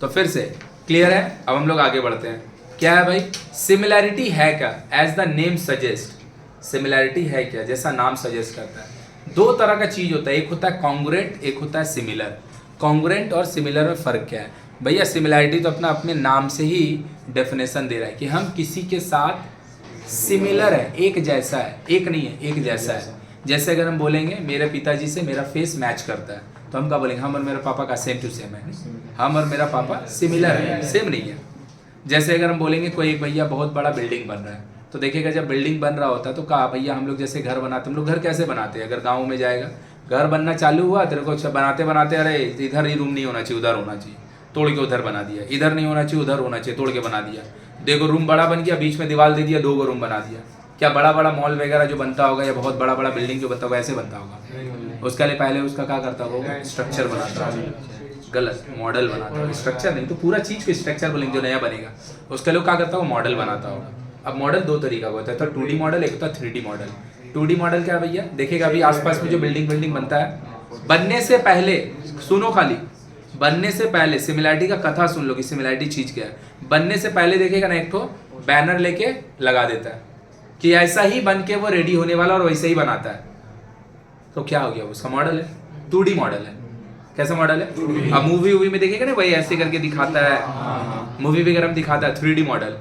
तो फिर से क्लियर है। अब हम लोग आगे बढ़ते हैं। क्या है भाई सिमिलैरिटी है क्या? As the name suggest, similarity है क्या जैसा नाम सजेस्ट करता है। दो तरह का चीज होता है, एक होता है कॉन्ग्रुएंट, एक होता है सिमिलर। कॉन्ग्रुएंट और सिमिलर में फ़र्क क्या है भैया? सिमिलैरिटी तो अपना अपने नाम से ही डेफिनेशन दे रहा है कि हम किसी के साथ सिमिलर है, एक जैसा है, एक नहीं है, एक जैसा है। जैसे अगर हम बोलेंगे मेरे पिताजी से मेरा फेस मैच करता है, तो हम क्या बोलेंगे? हम और मेरे पापा का सेम टू सेम है, हम और मेरा पापा सिमिलर है, सेम नहीं है। जैसे अगर हम बोलेंगे कोई एक भैया बहुत बड़ा बिल्डिंग बन रहा है, तो देखिएगा जब बिल्डिंग बन रहा होता है तो कहा भैया हम लोग जैसे घर बनाते, हम लोग घर कैसे बनाते हैं? अगर गाँव में जाएगा, घर बनना चालू हुआ, तेरे को बनाते बनाते अरे इधर ही रूम नहीं होना चाहिए, उधर होना चाहिए, तोड़ के उधर बना दिया, इधर नहीं होना चाहिए, उधर होना चाहिए, तोड़ के बना दिया। देखो रूम बड़ा बन गया, बीच में दीवार दे दिया, 2 रूम बना दिया। क्या बड़ा बड़ा मॉल वगैरह जो बनता होगा या बहुत बड़ा बड़ा बिल्डिंग जो बनता होगा ऐसे बनता होगा? उसके लिए पहले उसका क्या करता होगा? स्ट्रक्चर बनाता होगा। गलत, मॉडल बनाता होगा। स्ट्रक्चर नहीं तो पूरा चीज को स्ट्रक्चर बोलेंगे जो नया बनेगा, उसके लिए क्या करता होगा? मॉडल बनाता होगा। अब मॉडल 2 तरीका का होता है, तो 2D मॉडल, एक होता है 3D मॉडल। 2D मॉडल क्या भैया? देखिएगा अभी आसपास में जो बिल्डिंग बनता है, बनने से पहले सुनो, खाली बनने से पहले सिमिलैरिटी का कथा सुन लो कि सिमिलैरिटी चीज क्या है। बनने से पहले देखिएगा ना, एक तो बैनर लेके लगा देता है कि ऐसा ही बन के वो रेडी होने वाला और वैसे ही बनाता है। तो क्या हो गया? उसका मॉडल है, 2D मॉडल है। कैसा मॉडल है? अब मूवी में देखिएगा ना, वही ऐसे करके दिखाता है, मूवी वगैरह में दिखाता है 3D मॉडल।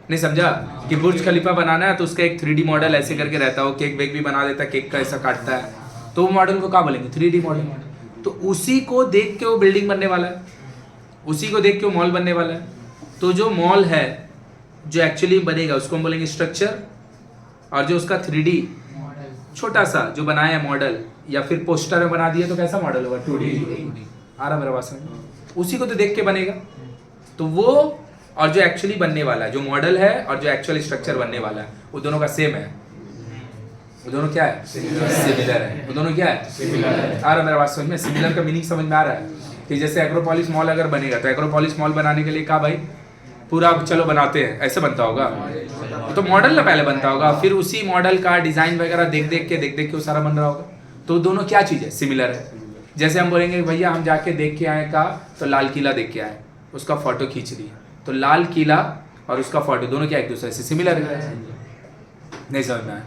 नहीं समझा कि बुर्ज खलीफा बनाना है तो उसका एक 3D मॉडल ऐसे करके रहता है, वो केक वेक भी बना देता है, केक का ऐसा काटता है, तो वो मॉडल को क्या बोलेंगे? 3D model. तो उसी को देख के वो बिल्डिंग बनने वाला है, उसी को देख के वो मॉल बनने वाला है। तो जो मॉल है जो एक्चुअली बनेगा उसको हम बोलेंगे स्ट्रक्चर, और जो उसका 3D छोटा सा जो बनाया है मॉडल या फिर पोस्टर में बना दिया तो कैसा मॉडल होगा? 2D। आ रहा मेरा बात? उसी को तो देख के बनेगा। तो वो और जो एक्चुअली बनने वाला है, जो मॉडल है और जो एक्चुअल स्ट्रक्चर बनने वाला है, वो दोनों का सेम है। वो दोनों क्या है? सिमिलर है। वो दोनों क्या है? सिमिलर है। आ रहा मेरा बात समझ में? सिमिलर का मीनिंग समझ में आ रहा है कि जैसे एक्रोपोलिस मॉल अगर बनेगा तो एक्रोपोलिस मॉल बनाने के लिए कहा भाई पूरा चलो बनाते हैं, ऐसे बनता होगा तो मॉडल ना पहले बनता होगा, फिर उसी मॉडल का डिजाइन वगैरह देख देख के वो सारा बन रहा होगा। तो दोनों क्या चीज है? सिमिलर है। जैसे हम बोलेंगे भैया हम जाके देख के आए का, तो लाल किला देख के आए, उसका फोटो खींच लिया, तो लाल किला और उसका फोटो दोनों क्या एक दूसरे से सिमिलर है? नहीं समझ में आया?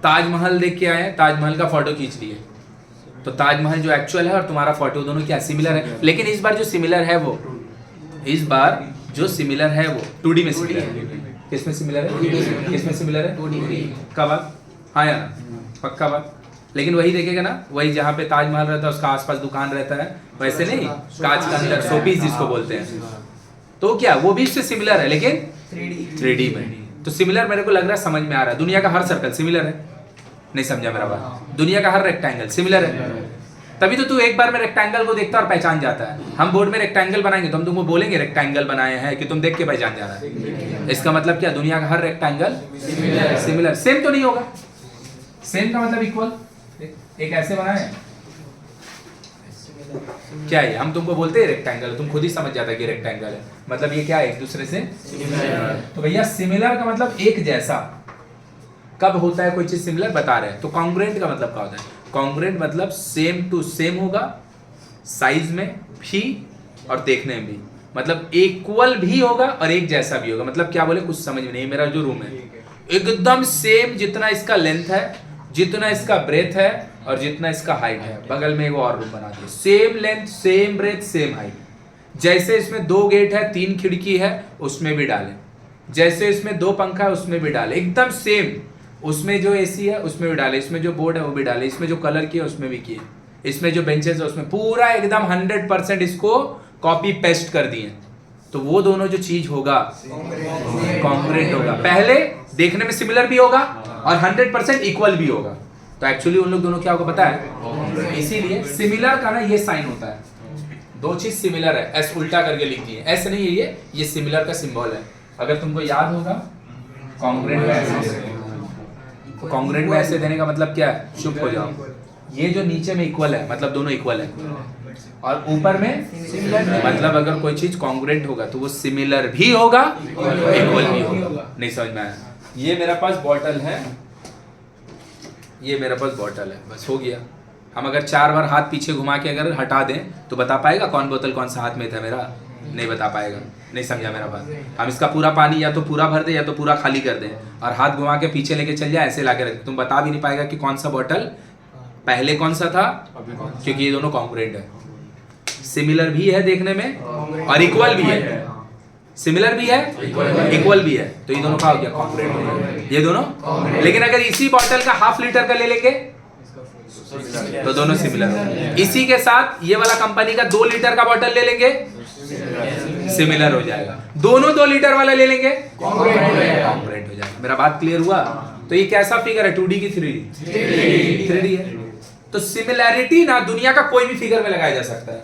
ताजमहल देख के आए, ताजमहल का फोटो खींच लिए, तो ताजमहल जो एक्चुअल है और तुम्हारा फोटो दोनों क्या सिमिलर है। लेकिन इस बार जो सिमिलर है वो 2D में सिमिलर है। किसमें सिमिलर है? किसमें सिमिलर है? 2D। का बात? हाँ या ना? पक्का बात? लेकिन वही देखेगा ना, वही जहाँ पे ताजमहल रहता है उसका आसपास दुकान रहता है, वैसे नहीं कांच के अंदर शोपीस जिसको बोलते हैं, तो क्या वो भी इससे सिमिलर है लेकिन 3D में। तो सिमिलर मेरे को लग रहा है समझ में आ रहा है। दुनिया का हर सर्कल सिमिलर है। नहीं समझा मेरा बात? दुनिया का हर रेक्टेंगल सिमिलर है। तभी तो तू एक बार में रेक्टेंगल को देखता और पहचान जाता है। हम बोर्ड में रेक्टेंगल बनाएंगे तो हम तुमको बोलेंगे रेक्टेंगल बनाए हैं कि तुम देख के पहचान जा रहा है। इसका मतलब क्या? दुनिया का हर रेक्टेंगल सिमिलर। सेम तो नहीं होगा। सेम का मतलब इक्वल। एक ऐसे बनाए क्या है? हम तुमको बोलते हैं रेक्टेंगल, तुम खुद ही समझ जाता है कि रेक्टेंगल है, मतलब ये क्या है? एक दूसरे से सिमिलर। तो भैया सिमिलर का मतलब एक जैसा। कब होता है कोई चीज सिमिलर? बता रहे हैं। तो कॉन्ग्रुएंट का मतलब क्या होता है? कॉन्ग्रुएंट मतलब सेम टू सेम होगा, साइज में भी और देखने में भी, मतलब इक्वल भी होगा और एक जैसा भी होगा। मतलब क्या बोले कुछ समझ में नहीं। मेरा जो रूम है एकदम सेम, जितना इसका लेंथ है, जितना इसका ब्रेथ है और जितना इसका हाइट है, बगल में एक और रूम बना दिया, same length same breadth same height. जैसे इसमें 2 गेट है, 3 खिड़की है, उसमें भी डालें। जैसे इसमें 2 पंखा है उसमें भी डालें, एकदम सेम। उसमें जो एसी है उसमें भी डाले, इसमें जो बोर्ड है वो भी डाले, इसमें जो कलर किया उसमें भी किए, इसमें जो बेंचेस है उसमें, पूरा एकदम 100% इसको कॉपी पेस्ट कर दिए। तो वो दोनों जो चीज होगा कॉन्ग्रुएंट होगा। पहले देखने में सिमिलर भी होगा और 100% इक्वल भी होगा। तो एक्चुअली उन लोग दोनों क्या होगा पता है? इसीलिए सिमिलर का ना ये साइन होता है। 2 चीज सिमिलर है, एस उल्टा करके लिख दिए, ऐसे नहीं है, ये सिमिलर का सिंबल है। अगर तुमको याद होगा कॉन्ग्रुएंट में ऐसे, तो कॉन्ग्रुएंट में ऐसे देने का मतलब क्या है? चुप हो जाओ। ये जो नीचे में इक्वल है मतलब दोनों इक्वल है, और ऊपर में सिमिलर, मतलब अगर कोई चीज कॉन्ग्रुएंट होगा तो वो सिमिलर भी होगा और इक्वल भी होगा। नहीं समझ में आया? ये मेरे पास बॉटल है, ये मेरे पास बॉटल है, बस हो गया। हम अगर 4 बार हाथ पीछे घुमा के अगर हटा दें तो बता पाएगा कौन बोतल कौन सा हाथ में था मेरा? नहीं बता पाएगा, नहीं समझा मेरा बात। हम इसका पूरा पानी या तो पूरा भर दे या तो पूरा खाली कर दें और हाथ घुमा के पीछे लेके चल जाए, ऐसे लाके रख, तुम बता भी नहीं पाएगा कि कौन सा बॉटल पहले कौन सा था, क्योंकि ये दोनों कॉन्ग्रुएंट है। सिमिलर भी है देखने में और इक्वल भी है, सिमिलर भी है इक्वल भी है, तो ये दोनों का हो गया कॉन्ग्रुएंट हो गया ये दोनों। लेकिन अगर इसी बॉटल का ½ लीटर का ले लेंगे तो दोनों सिमिलर हो। इसी के साथ ये वाला कंपनी का 2 लीटर का बॉटल ले लेंगे, सिमिलर हो जाएगा। दोनों 2 लीटर वाला ले लेंगे, कॉन्ग्रुएंट हो जाएगा। मेरा बात क्लियर हुआ? तो ये कैसा फिगर है, 2D की 3D? 3D है। तो सिमिलैरिटी ना दुनिया का कोई भी फिगर में लगाया जा सकता है।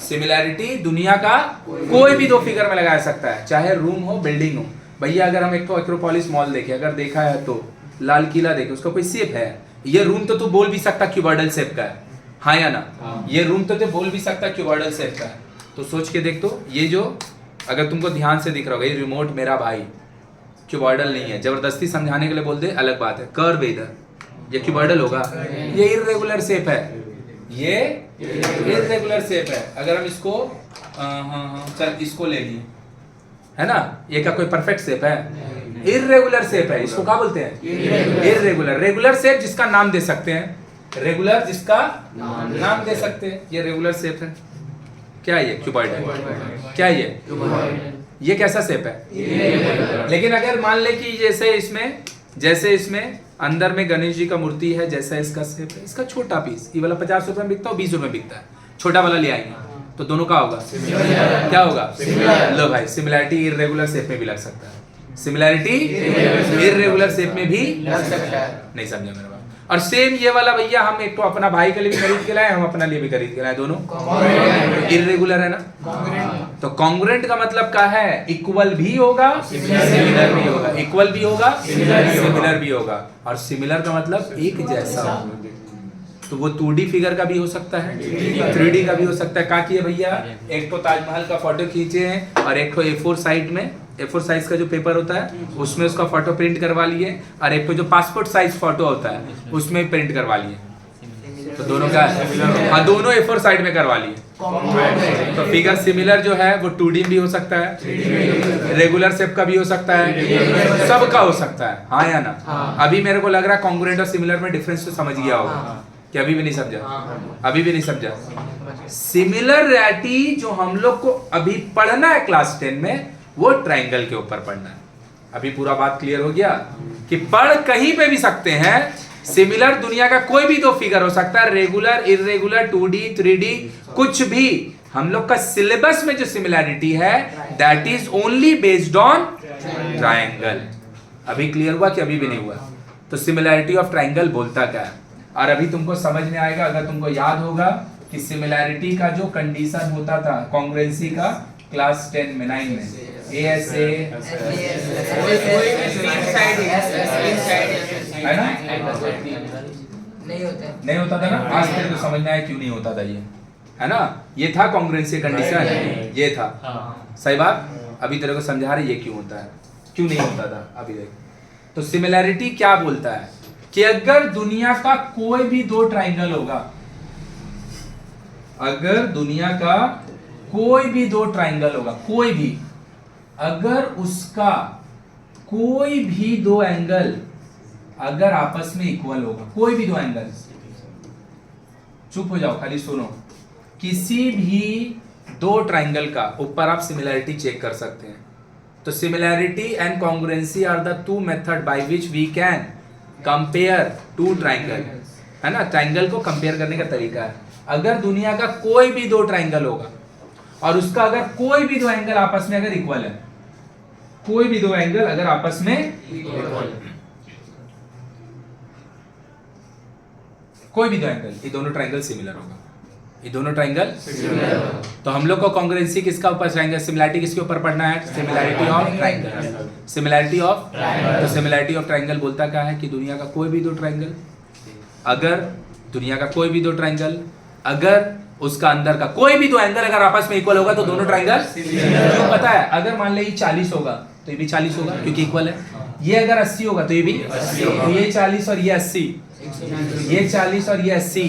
सिमिलैरिटी दुनिया का कोई भी 2 फिगर में लगाया सकता है, चाहे रूम हो बिल्डिंग हो। भैया अगर हम एक तो एक्रोपोलिस मॉल देखे, अगर देखा है तो लाल किला देखे, उसका कोई शेप है? ये रूम तो तू बोल भी सकता क्यूबॉइडल शेप का है, हाँ या ना? ये रूम तो तू बोल भी सकता क्यूबॉइडल शेप का है। तो सोच के देख, तो ये जो अगर तुमको ध्यान से दिख रहा होगा, ये रिमोट मेरा भाई क्यूबॉइडल नहीं है, जबरदस्ती समझाने के लिए बोल दे अलग बात है। कर्व इधर, ये क्यूबॉइडल होगा, ये इर्रेगुलर शेप है, ये इर्रेगुलर शेप है। अगर हम इसको चल इसको ले लिए, है ना, ये का कोई परफेक्ट शेप है? इर्रेगुलर शेप है। इसको क्या बोलते हैं? इर्रेगुलर। रेगुलर शेप जिसका नाम दे सकते हैं, रेगुलर जिसका नाम दे सकते हैं, ये रेगुलर शेप है। क्या ये क्यूबॉइडल? क्या ये कैसा शेप है? लेकिन अगर मान ले कि जैसे इसमें अंदर में गणेश जी का मूर्ति है, जैसा इसका शेप है, इसका छोटा पीस, ये वाला 50 रुपए में बिकता है, 20 रुपए में बिकता है, छोटा वाला ले आएंगे तो दोनों का होगा क्या होगा? लो भाई, सिमिलैरिटी इर्रेगुलर शेप में भी लग सकता है, सिमिलैरिटी इर्रेगुलर शेप में भी लग सकता है। नहीं समझा मेरा बात? और सेम ये वाला भैया हम एक तो अपना भाई के लिए भी खरीद के लाए, हम अपना लिए भी खरीद के लाए, दोनों इर्रेगुलर है ना। तो कॉन्ग्रुएंट का मतलब क्या है? इक्वल भी होगा सिमिलर भी होगा, इक्वल भी होगा सिमिलर भी होगा। और सिमिलर का मतलब एक जैसा होगा। तो वो 2D फिगर का भी हो सकता है, 3D का भी हो सकता है। कहा कि भैया एक तो ताजमहल का फोटो खींचे हैं और एक तो A4 साइज में, A4 साइज का जो पेपर होता है उसमें उसका फोटो प्रिंट करवा लिए, और एक तो जो पासपोर्ट साइज फोटो होता है उसमें प्रिंट करवा लिए। तो दोनों का हाँ, दोनों A4 साइड में करवा लिए। तो फिगर सिमिलर जो है वो 2D भी हो सकता है, रेगुलर शेप का भी हो सकता है, सब का हो सकता है, हाँ या ना? अभी मेरे को लग रहा है कॉन्ग्रुएंट और सिमिलर में डिफरेंस तो समझ गया होगा, क्या अभी भी नहीं समझा? अभी भी नहीं समझा? सिमिलरिटी जो हम लोग को अभी पढ़ना है क्लास 10 में, वो ट्रायंगल के ऊपर पढ़ना है। अभी पूरा बात क्लियर हो गया कि पढ़ कहीं पे भी सकते हैं। सिमिलर दुनिया का कोई भी 2 फिगर हो सकता है, रेगुलर इर्रेगुलर 2D 3D कुछ भी। हम लोग का सिलेबस में जो सिमिलरिटी है that is only based on triangle. अभी क्लियर हुआ कि अभी भी नहीं हुआ? तो सिमिलरिटी ऑफ ट्रायंगल बोलता क्या है, और अभी तुमको समझ में आएगा अगर तुमको याद होगा कि सिमिलैरिटी का जो कंडीशन होता था कॉन्ग्रुएंसी का क्लास 10 में 9 में ASA है ना, नहीं होता था ना। आज तेरे को समझ में आया क्यों नहीं होता था ये, है ना? ये था कॉन्ग्रुएंसी कंडीशन, ये था सही बात। अभी तेरे को समझा रहे ये क्यों होता है, क्यों नहीं होता था, अभी देख। तो सिमिलैरिटी क्या बोलता है कि अगर दुनिया का कोई भी 2 ट्रायंगल होगा, अगर दुनिया का कोई भी 2 ट्रायंगल होगा, कोई भी, अगर उसका कोई भी 2 एंगल अगर आपस में इक्वल होगा, कोई भी 2 एंगल, चुप हो जाओ खाली सुनो, किसी भी 2 ट्रायंगल का ऊपर आप सिमिलैरिटी चेक कर सकते हैं। तो similarity and congruency are the 2 method by which we can compare 2 triangle, है ना? ट्रायंगल को कंपेयर करने का तरीका है। अगर दुनिया का कोई भी 2 ट्रायंगल होगा और उसका अगर कोई भी 2 एंगल आपस में अगर इक्वल है, कोई भी 2 एंगल अगर आपस में इक्वल, कोई भी 2 एंगल, ये दोनों ट्रायंगल सिमिलर होगा, ये दोनों ट्रायंगल सिमिलर। तो हम लोग को कॉन्ग्रुएंसी किसका ऊपर, ट्रायंगल सिमिलैरिटी किसके ऊपर पढ़ना है? Similarity of triangle, similarity of triangle. तो सिमिलैरिटी ऑफ ट्रायंगल बोलता क्या है कि दुनिया का कोई भी 2 ट्रायंगल, अगर दुनिया का कोई भी 2 ट्रायंगल अगर उसका अंदर का कोई भी दो एंगल अगर आपस में इक्वल होगा तो दोनों ट्रायंगल क्यों पता है? अगर मान ले ये 40 होगा तो ये भी 40 होगा क्योंकि इक्वल है। ये अगर 80 होगा तो ये भी 80 होगा। तो ये 40 और ये 80, ये 40 और ये 80,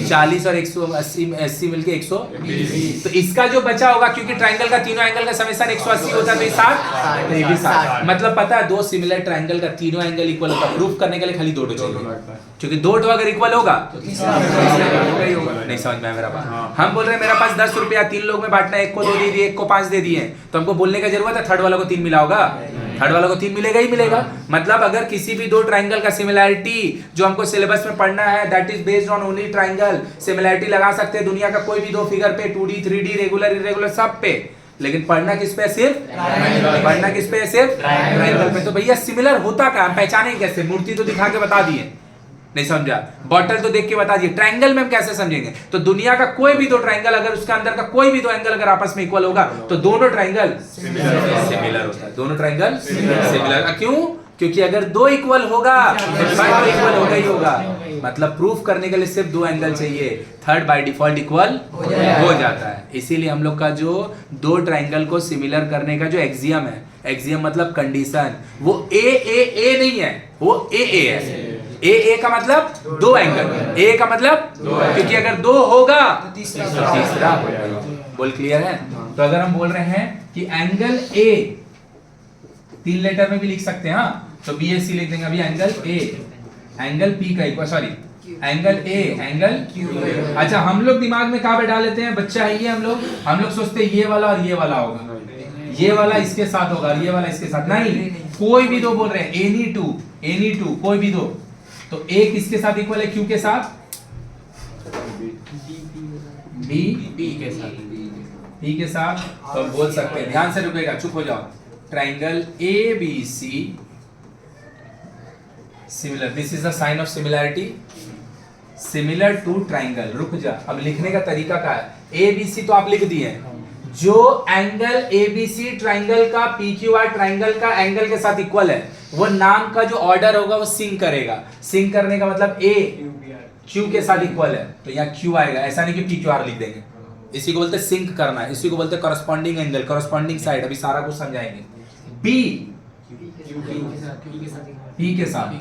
40 और 180 80 मिलके 120। तो इसका जो बचा होगा, क्योंकि ट्रायंगल का तीनों एंगल का समेशन 180 होता है, तो ये 60, तो ये भी 60। मतलब पता है दो सिमिलर ट्रायंगल का तीनों एंगल इक्वल होता है। प्रूफ करने के लिए खाली दो चाहिए, क्योंकि दो अगर इक्वल होगा तो नहीं समझ में आया मेरा बात। हम बोल रहे हैं मेरा पास 10 रुपया 3 लोग में बांटना है, एक को 2 दे दिए, एक को 5 दे दिए, तो हमको बोलने का जरूरत है थर्ड वाला को 3 मिला होगा? थर्ड वाला को 3 मिलेगा ही मिलेगा। मतलब अगर किसी भी दो ट्रायंगल का सिमिलैरिटी जो हमको सिलेबस में पढ़ना है, that is based on only triangle, similarity लगा सकते हैं दुनिया का कोई भी दो फिगर पे, 2D 3D रेगुलर इरेगुलर सब पे, लेकिन पढ़ना किस पे? सिर्फ पढ़ना किस पे? सिर्फ ट्रायंगल पे। तो भैया सिमिलर होता क्या, हम पहचानेंगे कैसे? मूर्ति तो दिखा के बता दिए, नहीं समझा? बॉटल तो देख के बता दिए, ट्रायंगल में हम कैसे समझेंगे? तो दुनिया का कोई भी दो ट्रायंगल अगर उसके अंदर का कोई भी दो एंगल अगर आपस में इक्वल होगा तो दोनों ट्रायंगल सिमिलर होता है। दोनों ट्रायंगल सिमिलर क्यों? क्योंकि अगर दो इक्वल होगा तो थर्ड इक्वल होगा ही होगा। मतलब प्रूफ करने के लिए सिर्फ दो एंगल चाहिए, थर्ड बाय डिफॉल्ट इक्वल हो जाता है। इसीलिए हम लोग का जो दो ट्रायंगल को सिमिलर करने का जो एक्सियम है, एक्सियम मतलब कंडीशन, वो ए नहीं है, वो ए है। ए का मतलब दो एंगल, ए का मतलब क्योंकि अगर दो होगा तो तीसरा होगा। बोल क्लियर है? तो अगर हम बोल रहे हैं कि एंगल ए 3 लेटर में भी लिख सकते हैं, हाँ, तो बी एस सी लिख देंगे। अभी एंगल ए एंगल पी का equal, sorry angle A angle Q. अच्छा, हम लोग दिमाग में कहाँ बैठा लेते हैं, बच्चा है ये, हम लोग सोचते हैं ये वाला और ये वाला होगा, ये वाला इसके साथ होगा, ये वाला इसके साथ। नहीं, कोई भी दो बोल रहे हैं, एनी टू कोई भी दो, तो ए किसके साथ इक्वल है? क्यू के साथ, बी के साथ। तो बोल सकते हैं, ध्यान से रुकेगा, चुप हो जाओ, triangle A B C similar, this is the sign of similarity, similar to triangle. रुक जा, अब लिखने का तरीका क्या है? ए बी सी तो आप लिख दिए, जो एंगल एबीसी ट्रायंगल का पीक्यूआर ट्रायंगल का एंगल के साथ इक्वल है, वो नाम का जो ऑर्डर होगा वो सिंक करेगा। सिंक करने का मतलब ए क्यू के साथ इक्वल है तो यहाँ क्यू आएगा, ऐसा नहीं कि पीक्यूआर लिख देंगे। इसी को बोलते हैं सिंक करना है, इसी को बोलते हैं कॉरस्पॉन्डिंग एंगल, कॉरस्पॉन्डिंग साइड। अभी सारा कुछ समझाएंगे। बी पी के साथ,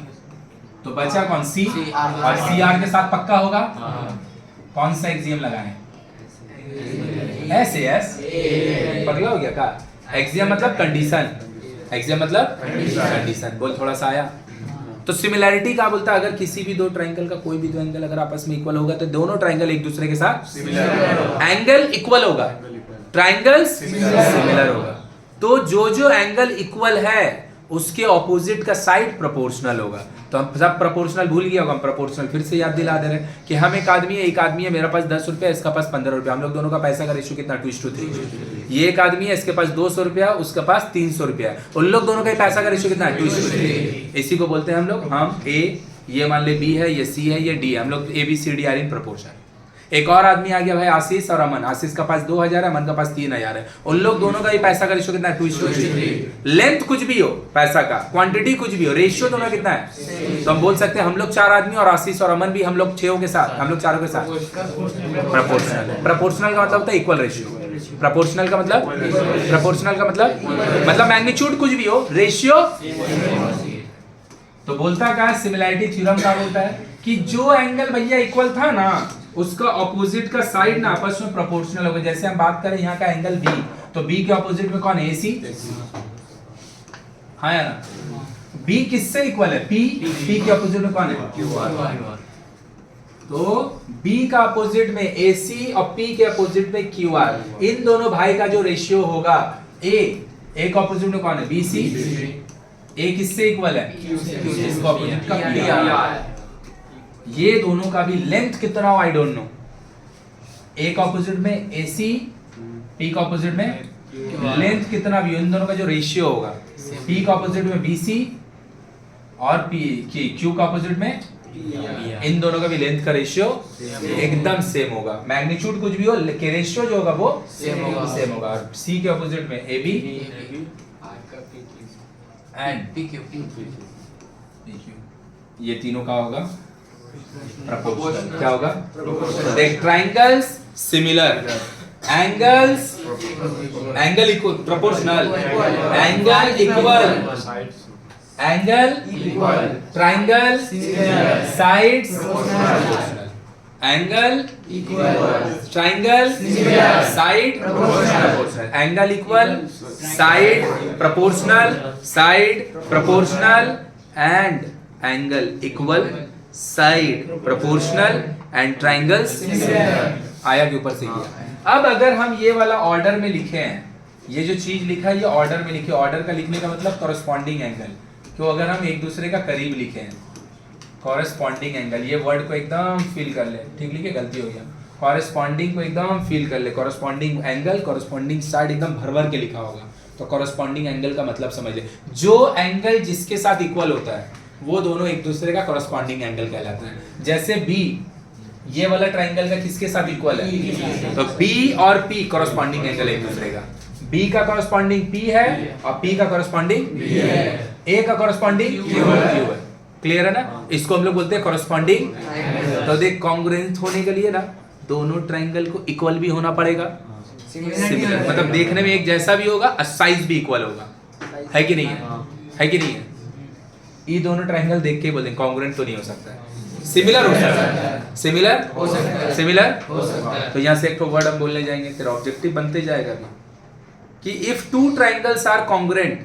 तो बचा कौन? सी, और सी आर के साथ पक्का होगा। कौन सा एक्सियम लगाएं? एस पगला हो गया का? एक्सियम मतलब कंडीशन, एक्सियम मतलब कंडीशन। बोल थोड़ा सा आया? तो सिमिलैरिटी क्या बोलता है? अगर किसी भी दो ट्रायंगल का कोई भी दो एंगल अगर आपस में इक्वल होगा तो दोनों ट्रायंगल एक दूसरे के साथ सिमिलर, एंगल इक्वल होगा, ट्रायंगल सिमिलर होगा। तो जो एंगल इक्वल है उसके ऑपोजिट का साइड प्रोपोर्शनल होगा। तो हम सब प्रोपोर्शनल भूल गया होगा, हम प्रोपोर्शनल फिर से याद दिला दे रहे हैं कि हम एक आदमी है, मेरा पास 10 रुपया, इसका पास 15 रुपया, हम लोग दोनों का पैसा का रेशियो कितना? 2:3। ये एक आदमी है, इसके पास 200 रुपया, उसके पास 300 रुपया, उन लोग दोनों का पैसा का रेशियो कितना है? 2:3। इसी को बोलते हैं हम लोग, हम ए, ये मान ले बी है, ये सी है, ये डी है, हम लोग A B C D are in proportion. एक और आदमी आ गया भाई, आशीष और अमन, आशीष का पास 2000 है, अमन का पास 3000 है, उन लोग दोनों का ही पैसा का रेशियो कितना है? 2:3। लेंथ कुछ भी हो, पैसा का क्वांटिटी कुछ भी हो, रेशियो दोनों कितना है? तो हम बोल सकते हैं हम लोग 4 आदमी और आशीष और अमन भी, हम लोग 6 के साथ, हम लोग 4 के साथ प्रोपोर्शनल। प्रोपोर्शनल का मतलब होता है इक्वल रेशियो। प्रोपोर्शनल का मतलब मैग्नीट्यूड कुछ भी हो, रेशियो। तो बोलता क्या है? सिमिलैरिटी थ्योरम क्या बोलता है कि जो एंगल भैया इक्वल था ना, उसका ऑपोजिट का साइड ना आपस में प्रोपोर्शनल होगा। जैसे हम बात करें यहाँ का एंगल बी, तो बी के ऑपोजिट में कौन है? एसी, हाँ या ना? बी किससे इक्वल है? पी के ऑपोजिट में कौन है? क्यूआर। तो बी का ऑपोजिट में एसी और पी के ऑपोजिट में क्यूआर, इन दोनों भाई का जो रेशियो होगा, ए का ऑपोजिट में कौन है? बीसी। ए किससे इक्वल है? इसका ऑपोजिट का पी। ये दोनों का भी लेंथ कितना हो आई डोंट नो। ए का ऑपोजिट में एसी, पी का ऑपोजिट में लेंथ कितना भी, इन दोनों का जो रेशियो होगा, पी का ऑपोजिट में बीसी और पी की क्यू का ऑपोजिट में, इन दोनों का भी लेंथ का रेशियो एकदम सेम होगा। मैग्नीट्यूड कुछ भी हो, रेशियो जो होगा वो सेम होगा। सी के ऑपोजिट में A B and P Q, ये तीनों का होगा प्रपोर्शनल। क्या होगा? देख triangles similar, angles angle equal, proportional, angle equal, angle triangle sides proportional, angle triangle side proportional, angle equal side proportional, side proportional and angle equal side proportional and triangles. आया के ऊपर से किया। अब अगर हम ये वाला ऑर्डर में लिखे हैं, ये जो चीज लिखा है ये ऑर्डर में लिखे, ऑर्डर का लिखने का मतलब कॉरेस्पॉन्डिंग एंगल। क्यों? अगर हम एक दूसरे का करीब लिखे हैं, कॉरेस्पॉन्डिंग एंगल, ये वर्ड को एकदम फील कर ले, ठीक लिखे, गलती हो गया, कॉरेस्पॉन्डिंग को एकदम फील कर ले, कॉरेस्पॉन्डिंग एंगल, कॉरेस्पॉन्डिंग साइड एकदम भर भर के लिखा होगा, तो कॉरेस्पॉन्डिंग एंगल का मतलब समझ ले, जो एंगल जिसके साथ इक्वल होता है वो दोनों एक दूसरे का कॉरेस्पॉन्डिंग एंगल कहलाता है। जैसे बी, ये वाला ट्राइंगल का किसके साथ इक्वल है? तो बी और पी कॉरेस्पॉन्डिंग एंगल एक दूसरे का, बी का कॉरेस्पॉन्डिंग पी है और पी का कॉरेस्पॉन्डिंग ए का कॉरेस्पॉन्डिंग क्यू है। क्लियर है ना? इसको हम लोग बोलते हैं कॉरेस्पॉन्डिंग। तो देख कॉन्ग्रुएंट होने के लिए ना दोनों ट्राइंगल को इक्वल भी होना पड़ेगा, सिमिलर, मतलब देखने में एक जैसा भी होगा और साइज भी इक्वल होगा, है कि नहीं है? है कि नहीं है? ये दोनों ट्राइंगल देख के बोलते हैं कॉन्ग्रुएंट तो नहीं हो सकता है, सिमिलर हो सकता है, सिमिलर हो सकता है, सिमिलर हो सकता है। तो यहाँ से एक तो वर्ड हम बोलने जाएंगे, तेरा ऑब्जेक्टिव बनते जाएगा भी कि if two triangles are congruent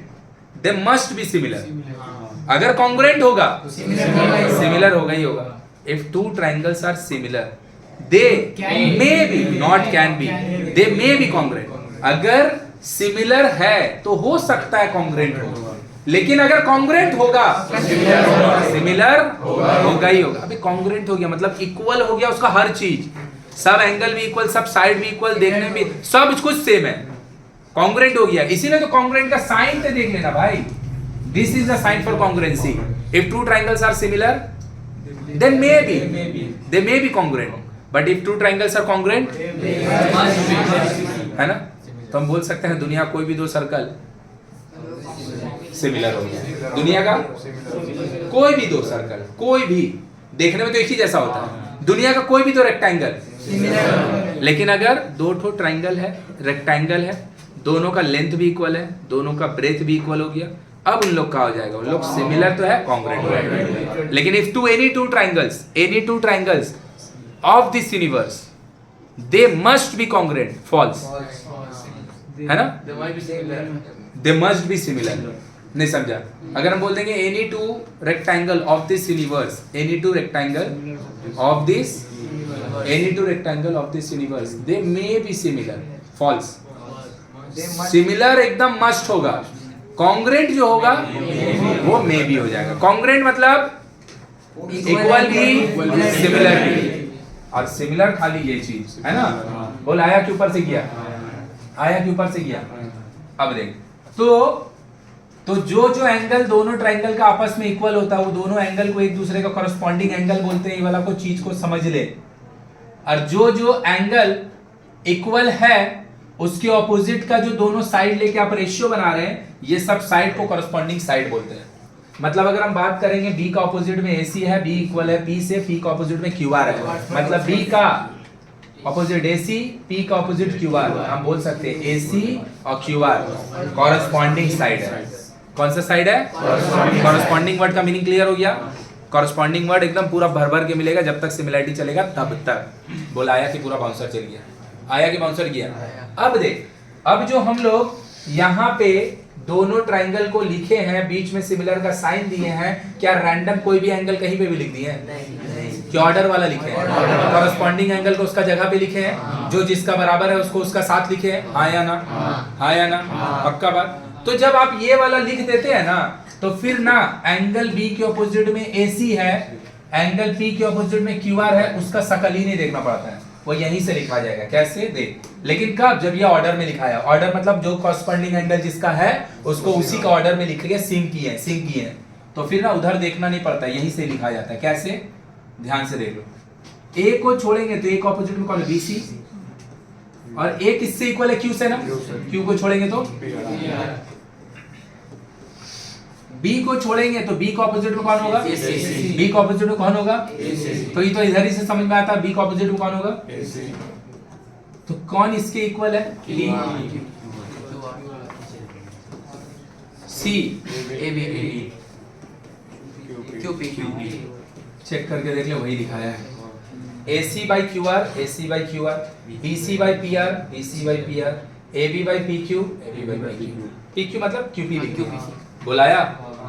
they must be similar. अगर कॉन्ग्रुएंट होगा सिमिलर होगा ही होगा। If two triangles are similar they may be, not can be, they may be congruent. अगर सिमिलर है तो हो सकता है कॉन्ग्रुएंट हो, लेकिन अगर कॉन्ग्रुएंट होगा सिमिलर होगा ही होगा। अभी कॉन्ग्रुएंट हो गया मतलब इक्वल हो गया उसका हर चीज, सब एंगल भी इक्वल, सब साइड भी इक्वल, देखने में सब कुछ सेम है, कॉन्ग्रुएंट हो गया। इसीलिए तो कॉन्ग्रुएंट का साइन तो देख लेना भाई, this is the sign for congruency. If two triangles are similar then may be, they may be congruent, but if two triangles are congruent है ना। तो हम बोल सकते हैं दुनिया कोई भी दो सर्कल सिमिलर हो गया, दुनिया का कोई भी दो सर्कल, कोई भी देखने में तो एक ही जैसा होता है, दुनिया का कोई भी दो रेक्टेंगल सिमिलर। लेकिन अगर दो ठो ट्राइंगल है, रेक्टेंगल है, दोनों का लेंथ भी इक्वल है, दोनों का ब्रेथ भी इक्वल हो गया, अब उन लोग का हो जाएगा, उन लोग सिमिलर तो है, कॉन्ग्रुएंट हो जाएगा। लेकिन if two any two triangles of this universe they must be congruent, false है ना, दे मस्ट बी सिमिलर। नहीं समझा? अगर हम बोल देंगे any two rectangle of this universe, any two rectangle of this, any two rectangle of this universe they may be similar, false. Similar एकदम must होगा, कॉन्ग्रुएंट जो होगा वो मे बी हो जाएगा। कॉन्ग्रुएंट मतलब इक्वल भी सिमिलर भी, और सिमिलर खाली ये चीज है ना। बोल आया के ऊपर से किया, आया के ऊपर से किया। अब देख तो जो एंगल दोनों ट्राइंगल का आपस में इक्वल होता है वो दोनों एंगल को एक दूसरे का कॉरेस्पॉन्डिंग एंगल बोलते हैं। ये वाला को चीज को समझ ले। और जो एंगल इक्वल है उसके ऑपोजिट का जो दोनों साइड लेके आप रेशियो बना रहे हैं, ये सब साइड को कॉरेस्पॉन्डिंग साइड बोलते हैं। मतलब अगर हम बात करेंगे बी का ऑपोजिट में AC है, बी इक्वल है पी से, पी का ऑपोजिट में QR है, मतलब बी का ऑपोजिट AC, P का ऑपोजिट QR, हम बोल सकते हैं AC और QR कॉरेस्पॉन्डिंग साइड है। कौन सा साइड है? कॉरेस्पॉन्डिंग वर्ड का मीनिंग क्लियर हो गया। कॉरेस्पॉन्डिंग वर्ड एकदम पूरा भर भर के मिलेगा जब तक सिमिलरिटी चलेगा तब तक। बोला आया कि पूरा बाउंसर चल गया, आया कि बाउंसर गया। अब देख, अब जो हम लोग यहाँ पे दोनों ट्राइंगल को लिखे हैं, बीच में सिमिलर का साइन दिए हैं, क्या रैंडम कोई भी एंगल कहीं पे भी लिख दिए हैं? क्या ऑर्डर वाला लिखे हैं? कॉरेस्पॉन्डिंग एंगल को उसका जगह पे लिखे हैं, जो जिसका बराबर है उसको उसका साथ लिखे हैं। हाँ या ना? हाँ या ना? पक्का बात। तो जब आप ये वाला लिख देते हैं ना, तो फिर ना एंगल बी के ऑपोजिट में AC है, एंगल P के ऑपोजिट में QR है, उसका शकल ही नहीं देखना पड़ता है, वो यहीं से लिखा जाएगा। कैसे? देख, लेकिन कब? जब ये ऑर्डर में लिखा है। ऑर्डर मतलब जो कॉरेस्पॉन्डिंग एंगल जिसका है उसको उसी का ऑर्डर में लिख के सिंक किए हैं, तो फिर ना उधर देखना नहीं पड़ता, यहीं से लिखा जाता है। कैसे? ध्यान से देख लो। A को छोड़ेंगे तो A का ऑपोजिट में कौन है? BC, और A किससे इक्वल है? Q से ना। Q को छोड़ेंगे तो बी को छोड़ेंगे तो बी का ऑपोजिट में कौन होगा? बी का ऑपोजिट में कौन होगा? तो ये तो इधर ही से समझ में आता है, बी का ऑपोजिट में कौन होगा? तो कौन इसके इक्वल है? सी चेक करके देख ले, वही दिखाया है। AC by QR, AC by QR, BC by PR, BC by PR, AB by PQ, AB by PQ, PQ मतलब QP लिखे। बुलाया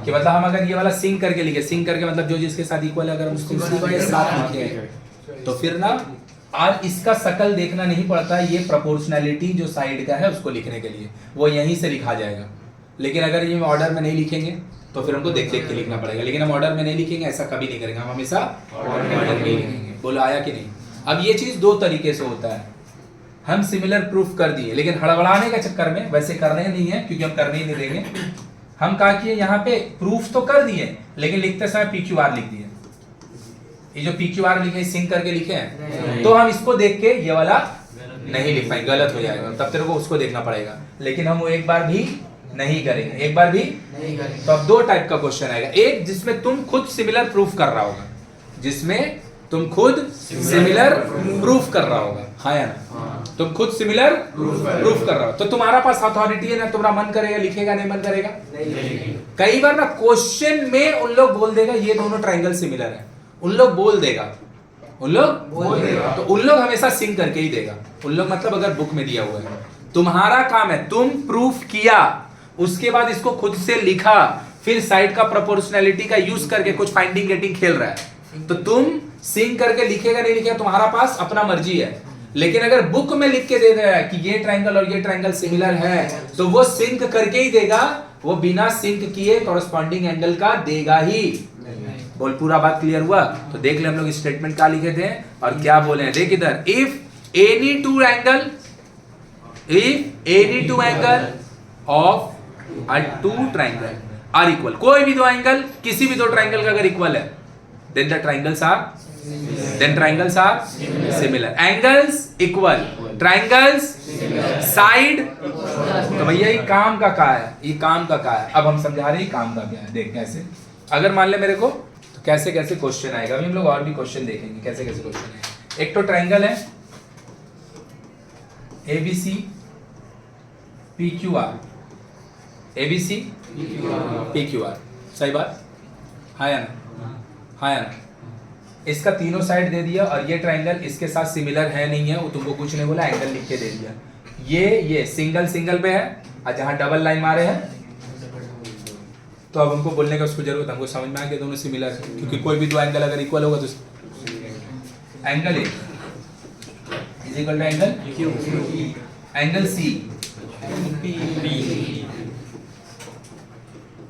कि मतलब हम अगर ये वाला सिंक करके लिखे, सिंक करके मतलब जो जिसके साथ इक्वल है, अगर हम उसको उसी के साथ लिखे तो फिर ना आज इसका शकल देखना नहीं पड़ता, ये प्रोपोर्शनैलिटी जो साइड का है उसको लिखने के लिए वो यहीं से लिखा जाएगा। लेकिन अगर ये ऑर्डर में नहीं लिखेंगे तो फिर हमको देख देख के लिखना पड़ेगा, लेकिन हम ऑर्डर में नहीं लिखेंगे, ऐसा कभी नहीं करेंगे, हम हमेशा ऑर्डर में लिखेंगे। बोलो आया कि नहीं? अब ये चीज दो तरीके से होता है, हम सिमिलर प्रूफ कर दिए लेकिन हड़बड़ाने के चक्कर में, वैसे करने नहीं है क्योंकि हम करने ही नहीं देंगे, हम कहा कि यहाँ पे प्रूफ तो कर दिए लेकिन लिखते समय PQR लिख दिए। ये जो PQR लिखे सिंक करके लिखे हैं तो हम इसको देख के ये वाला नहीं लिख पाएंगे, गलत हो जाएगा, तब तेरे को उसको देखना पड़ेगा। लेकिन हम वो एक बार भी नहीं करेंगे, एक बार भी नहीं करेंगे। तो अब दो टाइप का क्वेश्चन आएगा, एक जिसमें तुम खुद सिमिलर प्रूफ कर रहा होगा, जिसमें तुम खुद सिमिलर प्रूफ कर रहा होगा, हाँ या ना? तुम खुद सिमिलर प्रूफ कर रहा हो तो तुम्हारा पास अथॉरिटी है ना, तुम्हारा मन करेगा लिखेगा, नहीं मन करेगा नहीं। कई बार ना क्वेश्चन में उन लोग बोल देगा ये दोनों ट्रायंगल सिमिलर है, उन लोग बोल देगा, उन लोग बोल देगा, तो उन लोग हमेशा सिंक करके ही देगा। उन लोग मतलब अगर बुक में दिया हुआ है, तुम्हारा काम है तुम प्रूफ किया, उसके बाद इसको खुद से लिखा, फिर साइड का प्रोपोर्शनैलिटी का यूज करके कुछ फाइंडिंग गेटिंग खेल रहा है, तो तुम सिंक करके लिखेगा नहीं लिखेगा तुम्हारा पास अपना मर्जी है। लेकिन अगर बुक में लिख के दे रहा है कि ये ट्रायंगल और ये ट्रायंगल सिमिलर है तो वो सिंक करके ही देगा, वो बिना सिंक किए कॉरेस्पॉन्डिंग एंगल का देगा ही। बोल पूरा बात क्लियर हुआ? तो देख ले हम लोग स्टेटमेंट क्या लिखे थे और क्या बोले हैं, देख इधर, if any two angle of a two triangle are equal, कोई भी दो एंगल किसी भी दो ट्रायंगल का अगर इक्वल है, then the triangles are similar, angles equal, triangles side। तो भैया ये काम का क्या है, ये काम का क्या है, अब हम समझा रहे हैं काम का क्या है। देख कैसे, अगर मान ले मेरे को तो कैसे कैसे क्वेश्चन आएगा, अभी हम लोग और भी क्वेश्चन देखेंगे कैसे कैसे क्वेश्चन है। एक तो ट्रायंगल है ABC PQR, ABC PQR, सही बात, हाँ या ना? हाँ या ना? इसका तीनों साइड दे दिया और ये ट्रायंगल इसके साथ सिमिलर है नहीं है, वो तुमको कुछ नहीं बोला, एंगल लिख के दे दिया। ये सिंगल सिंगल पे है और जहां डबल लाइन मारे हैं तो अब हमको बोलने का उसको जरूरत, हमको समझ में आ गया दोनों सिमिलर है, क्योंकि कोई भी दो एंगल अगर इक्वल होगा तो angle A is equal to angle Q, angle C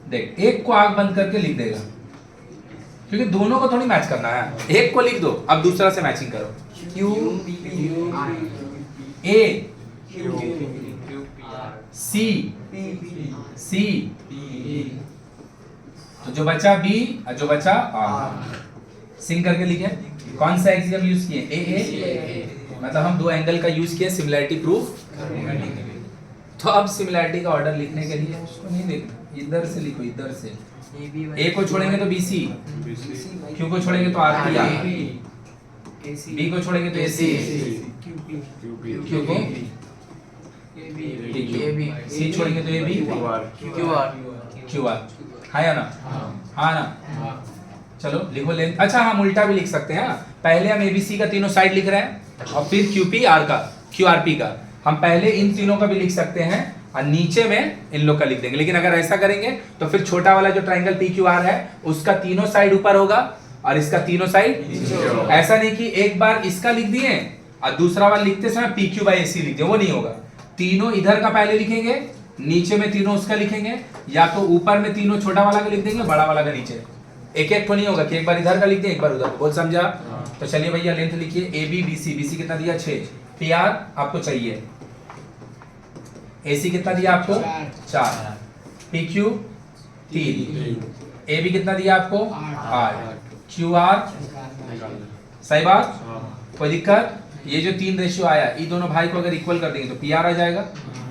देख, एक को आंख बंद करके लिख देगा क्योंकि दोनों को थोड़ी मैच करना है, एक को लिख दो अब दूसरा से मैचिंग करो, क्यू ए सी तो जो बचा बी और जो बचा आर, सिंक करके लिखे। कौन सा एक्सियम यूज किए? ए मतलब हम दो एंगल का यूज किए सिमिलैरिटी प्रूफ करने के लिए। तो अब सिमिलैरिटी का ऑर्डर लिखने के लिए उसको नहीं देखना, इधर से लिखो, इधर से ए को छोड़ेंगे तो BC, क्यू को छोड़ेंगे तो RP, बी को छोड़ेंगे तो AC, क्यू को सी छोड़ेंगे तो AB, QR, हाँ या ना? हाँ ना? चलो लिखो लेंथ, अच्छा हम उल्टा भी लिख सकते हैं, पहले हम ABC का तीनों साइड लिख रहे हैं और फिर QPR का QRP का, हम पहले इन तीनों का भी लिख सकते हैं और नीचे में इन लोग का लिख देंगे। लेकिन अगर ऐसा करेंगे तो फिर छोटा वाला जो ट्रायंगल PQR है उसका तीनों साइड ऊपर होगा और इसका तीनों साइड, ऐसा नहीं कि एक बार इसका लिख दिए और दूसरा वाला लिखते समय PQ/AC लिख दिए, वो नहीं होगा। तीनों इधर का पहले लिखेंगे, नीचे में तीनों उसका लिखेंगे, या तो ऊपर में तीनों छोटा वाला का लिख देंगे, बड़ा वाला का नीचे, एक एक तो नहीं होगा कि एक बार इधर का लिख दें एक बार उधर। बोल समझा? तो चलिए भैया लेंथ लिखिए, AB BC कितना दिया 6, PR आपको चाहिए, AC कितना दिया आपको 4, PQ 3, AB कितना दिया आपको 8, QR सही बात, कोई दिक्कत? ये जो 3 रेशियो आया, ये दोनों भाई को अगर इक्वल कर देंगे तो PR आ जाएगा,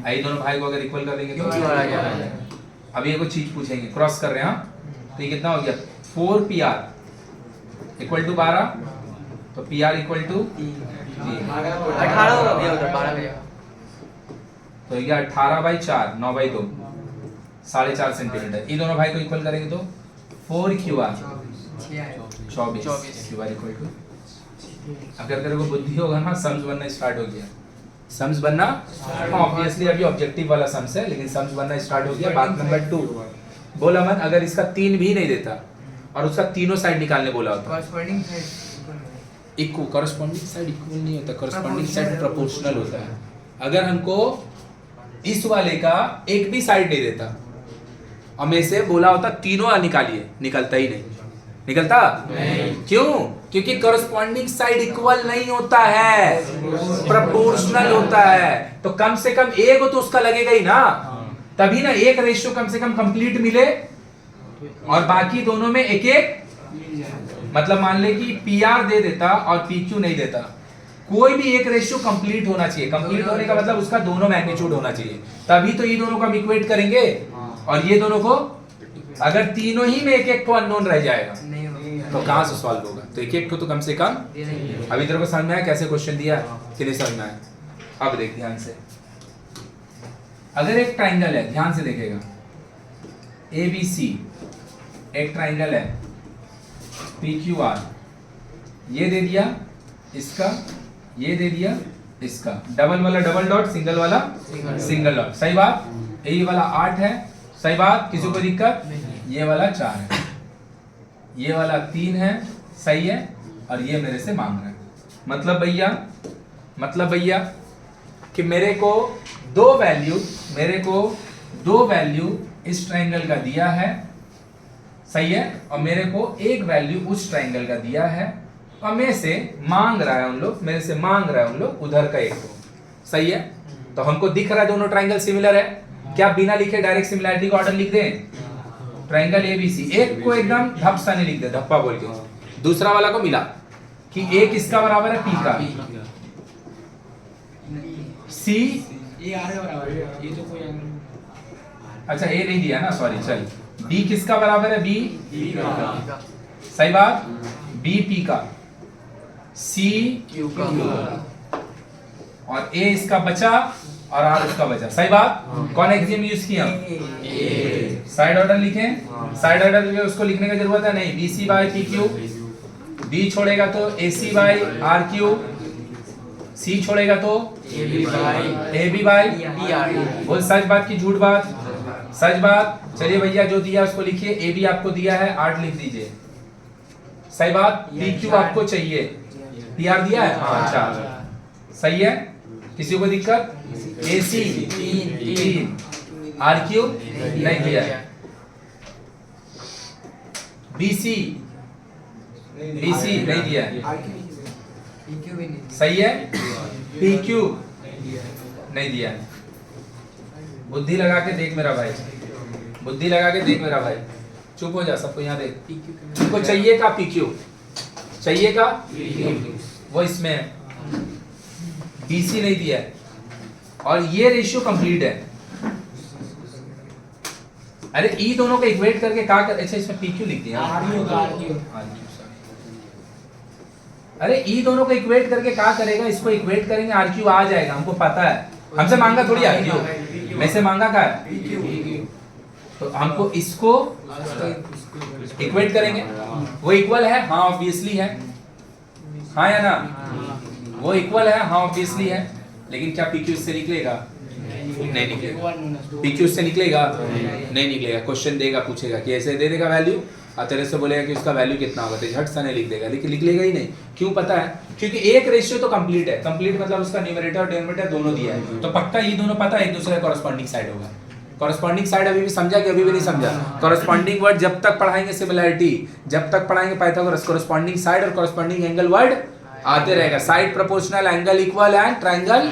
ये दोनों भाई को अगर इक्वल कर देंगे तो QR आ जाएगा। अभी ये कोई चीज पूछेंगे, क्रॉस कर रहे हैं हाँ। तो ये कितना हो गया 4PR इक्वल टू 12, तो PR इक्वल टू 18 होगा भैया, उधर 12 भैया। तो ये 18/4 9/2 4.5 सेंटीमीटर। ये दोनों भाई को इक्वल करेंगे तो 4QR 24 QR इक्वल टू। अगर तेरे को बुद्धि होगा ना, सम्स बनना स्टार्ट हो गया। सम्स बनना ऑब्वियसली अभी ऑब्जेक्टिव वाला सम्स है, लेकिन सम्स बनना स्टार्ट हो गया। बात नंबर 2 बोला मन, अगर इसका 3 भी नहीं देता और उसका तीनों साइड निकालने बोला होता, corresponding side equal, corresponding side equal नहीं होता, कॉरस्पॉन्डिंग साइड प्रोपोर्शनल होता है। अगर हमको इस वाले का एक भी साइड नहीं देता और में से बोला होता तीनों निकालिए, निकलता ही नहीं। निकलता नहीं। क्यों? क्योंकि कॉरस्पॉन्डिंग साइड इक्वल नहीं होता है, प्रोपोर्शनल होता है। तो कम से कम एक तो उसका लगेगा ही ना, तभी ना एक रेशियो कम से कम कंप्लीट मिले, और बाकी दोनों में एक एक। मतलब मान ले कि PR दे देता और PQ नहीं देता, कोई भी एक रेशियो कंप्लीट होना चाहिए। कंप्लीट होने का मतलब उसका दोनों मैग्नीट्यूड होना चाहिए, तभी तो ये दोनों को हम इक्वेट करेंगे। और ये दोनों को अगर तीनों ही में एक एक को अननोन रह जाएगा तो कहां से सॉल्व होगा? तो एक एक को तो कम से कम। अभी तेरे को समझ में आया कैसे क्वेश्चन दिया कि नहीं समझ में आया? अब देख ध्यान से, अगर एक ट्राइंगल है, ध्यान से देखेगा, ABC एक ट्राइंगल है, PQR ये दे दिया इसका, ये दे दिया इसका, डबल वाला डबल डॉट, सिंगल वाला सिंगल डॉट, सही बात। ये वाला 8 है, सही बात, किसी को दिक्कत? ये वाला 4 है, ये वाला 3 है, सही है, और ये मेरे से मांग रहा है। मतलब भैया कि मेरे को दो वैल्यू इस ट्रायंगल का दिया है, सही है, और मेरे को एक वैल्यू उस ट्रायंगल का दिया है, और मेरे से मांग रहा है उन लोग उधर का एक को, सही है। तो हमको दिख रहा है दोनों ट्रायंगल सिमिलर है, क्या बिना लिखे डायरेक्ट सिमिलैरिटी का ऑर्डर लिख दें? ट्रायंगल ABC, एक को एकदम धप्पा नहीं लिख दे, धप्पा बोल के, दूसरा वाला को मिला कि एक इसका बराबर है P का, C ये आर बराबर है, ये तो कोई अच्छा A नहीं दिया ना, सॉरी, चल B किसका बराबर है? B का, सही बात, B P का, C Q का, और A इसका बचा और R उसका बचा, सही बात। कौन एक्सियम यूज किया? साइड ऑर्डर लिखें, साइड ऑर्डर में उसको लिखने की जरूरत है नहीं, BC बाय PQ, B छोड़ेगा तो AC बाय RQ, C छोड़ेगा तो AB बाय PR। बोल सच बात की झूठ बात? सच बात। चलिए भैया जो दिया उसको लिखिए, AB आपको दिया है 8 लिख दीजिए, सही बात। PQ आपको चाहिए, PR दिया है, हाँ अच्छा, सही है, किसी को दिक्कत? AC 3, RQ नहीं दिया है, BC नहीं दिया है, सही है, PQ नहीं दिया है। बुद्धि लगा के देख मेरा भाई, बुद्धि लगा के देख मेरा भाई, चुप हो जा, सबको यहाँ देख। तुमको चाहिए का PQ? चाहिए का? वो इसमें है, BC नहीं दिया है, और ये रेशियो कंप्लीट है। अरे ई दोनों को इक्वेट करके क्या कर, अच्छा इसमें PQ लिख दिया, अरे ई दोनों को इक्वेट करके क्या करेगा? इसको इक्वेट करेंगे, RQ आ जाएगा, हमको पता है, हमसे मांगा थोड़ी RQ, में से मांगा क्या है? तो हमको इसको इक्वेट करेंगे, वो इक्वल है, हाँ ऑब्वियसली है, हाँ या ना? वो इक्वल है, हाँ ऑब्वियसली है, लेकिन क्या PQ इससे निकलेगा? नहीं निकलेगा। PQ इससे निकलेगा? नहीं निकलेगा। क्वेश्चन देगा, पूछेगा कि ऐसे दे देगा वैल्यू, और तेरे से बोलेगा कि उसका वैल्यू कितना होगा, तो झट सा नहीं लिख देगा, लेकिन लिख ही नहीं। क्यों पता है? क्योंकि एक रेशियो तो कंप्लीट है, कंप्लीट मतलब उसका न्यूमरेटर और डिनोमिनेटर दोनों दिया है, तो पक्का ये दोनों पता है एक दूसरे का कॉरस्पॉन्डिंग साइड होगा। कॉरस्पॉन्डिंग साइड अभी भी समझा कि अभी भी नहीं समझा? कॉरस्पॉन्डिंग वर्ड जब तक पढ़ाएंगे सिमिलैरिटी, जब तक पढ़ाएंगे पाइथागोरस, कॉरस्पॉन्डिंग साइड और कॉरस्पॉन्डिंग एंगल वर्ड आते रहेगा, side proportional, angle equal and triangle,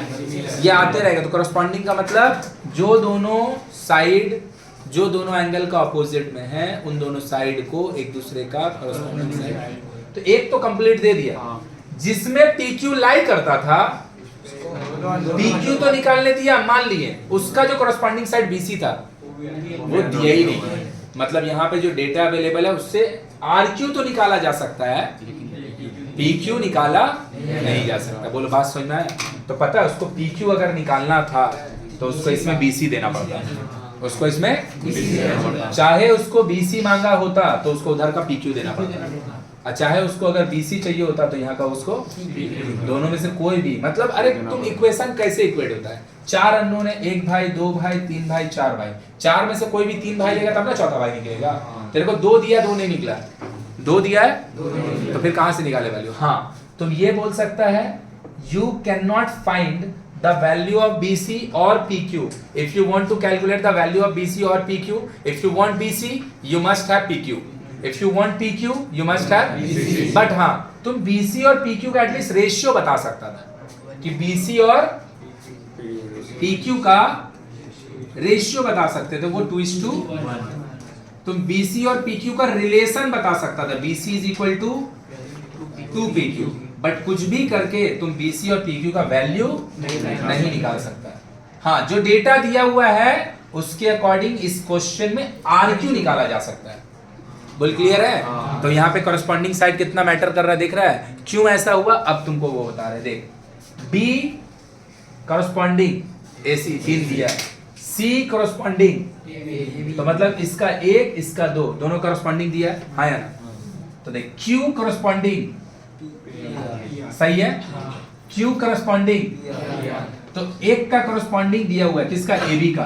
ये आते रहेगा। तो कॉरस्पॉन्डिंग का मतलब जो दोनों साइड, जो दोनों एंगल का ऑपोजिट में है, उन दोनों साइड को एक दूसरे का कॉरस्पॉन्डिंग साइड। तो एक तो कंप्लीट दे दिया, जिसमें PQ लाई करता था, PQ तो निकालने दिया, मान लिए उसका जो कॉरस्पॉन्डिंग साइड BC था वो दिया ही नहीं। मतलब यहाँ पे जो डेटा अवेलेबल है उससे RQ तो निकाला जा सकता है, PQ निकाला नहीं जा सकता। बोलो बात समझ में आया? तो पता है उसको PQ अगर निकालना था तो उसको इसमें BC देना पड़ता है, उसको इसमें चाहे उसको BC मांगा होता तो उसको उधर का PQ देना पड़ता, और चाहे उसको अगर BC चाहिए होता तो यहाँ का उसको, दोनों में से कोई भी। मतलब अरे तुम इक्वेशन कैसे इक्वेट होता है? 4 अननोन है, 1 भाई 2 भाई 3 भाई 4 भाई, 4 में से कोई भी 3 भाई लेगा तब ना चौथा भाई निकलेगा। तेरे को 2 दिया 2 नहीं निकला, 2 दिया है तो फिर कहां से निकाले वैल्यू? हाँ तुम ये बोल सकता है you can not find the value of BC or PQ. If you want to calculate the value of BC or PQ, if you want BC you must have PQ, if you want PQ you must have BC. But हाँ तुम BC और PQ का at least ratio बता सकता था कि BC और PQ का रेशियो बता सकते थे, वो 2:1। तुम BC और PQ का रिलेशन बता सकता था, BC is equal to 2PQ। But कुछ भी करके तुम BC और PQ का वैल्यू नहीं निकाल सकता। हाँ जो डेटा दिया हुआ है उसके अकॉर्डिंग इस क्वेश्चन में RQ निकाला जा सकता है। बोल क्लियर है? तो यहाँ पे कॉरेस्पॉन्डिंग साइड कितना मैटर कर रहा है, दिख रहा है क्यों ऐसा हुआ? अब तुमको वो बता रहे, देख B कॉरेस्पॉन्डिंग AC 3 दिया, C कॉरेस्पॉन्डिंग तो मतलब इसका 1 इसका 2 दोनों कॉरेस्पॉन्डिंग दिया है, हाँ या ना? तो देख Q कॉरेस्पॉन्डिंग सही है, Q करस्पॉन्डिंग तो 1 का करस्पॉन्डिंग दिया हुआ है किसका? AB का,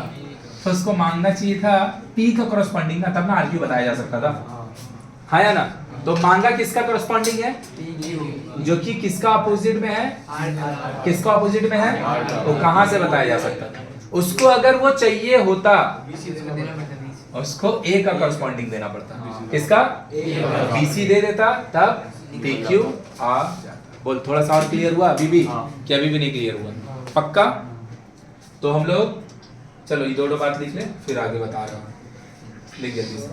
तो उसको मांगना चाहिए था P का करस्पॉन्डिंग ना, तब ना RQ बताया जा सकता था, हाँ या ना? तो मांगा किसका करस्पॉन्डिंग है? जो कि किसका अपोजिट में है? किसका अपोजिट में है? तो कहां से बताया जा सकता था? उसको अगर वो चाहिए होता उसको A का करस्पॉन्डिंग देना पड़ता, किसका? BC दे देता तब PQ आ जाता। बोल थोड़ा सा और क्लियर हुआ अभी भी? क्या अभी भी नहीं क्लियर हुआ? पक्का? तो हम लोग चलो ये दो बात लिख ले फिर आगे बता रहा हूँ, लिख जल्दी से।